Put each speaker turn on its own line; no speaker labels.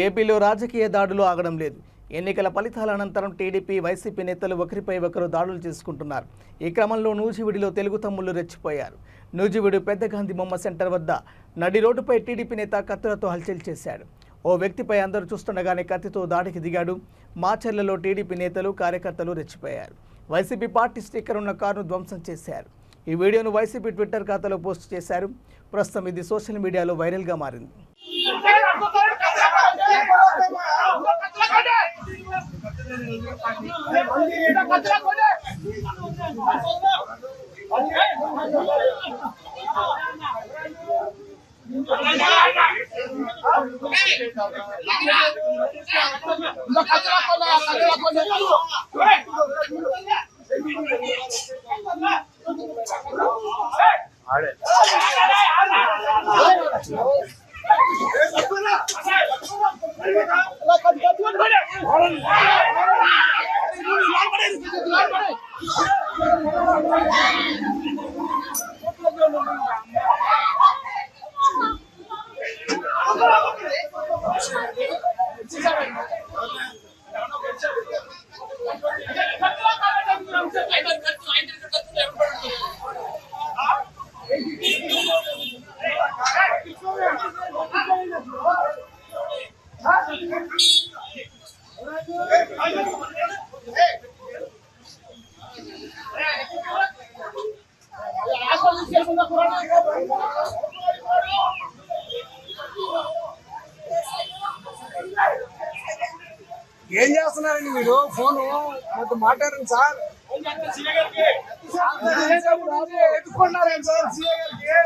ఏపీలో రాజకీయ దాడులు ఆగడం లేదు. ఎన్నికల ఫలితాల అనంతరం టీడీపీ, వైసీపీ నేతలు ఒకరిపై ఒకరు దాడులు చేసుకుంటున్నారు. ఈ క్రమంలో నూజివీడులో తెలుగు తమ్ముళ్లు రెచ్చిపోయారు. నూజివీడు పెద్ద గాంధీ బొమ్మ సెంటర్ వద్ద నడి రోడ్డుపై టీడీపీ నేత కత్తులతో హల్చల్ చేశాడు. ఓ వ్యక్తిపై అందరూ చూస్తుండగానే కత్తితో దాడికి దిగాడు. మాచర్లలో టీడీపీ నేతలు, కార్యకర్తలు రెచ్చిపోయారు. వైసీపీ పార్టీ స్టిక్కర్ ఉన్న కారును ధ్వంసం చేశారు. ఈ వీడియోను వైసీపీ ట్విట్టర్ ఖాతాలో పోస్ట్ చేశారు. ప్రస్తుతం ఇది సోషల్ మీడియాలో వైరల్గా మారింది.
ఏం చేస్తున్నారండి మీరు? ఫోను మొత్తం మాట్లాడండి సార్. ఎత్తుకున్నారేం సార్ సీఏ గారికి?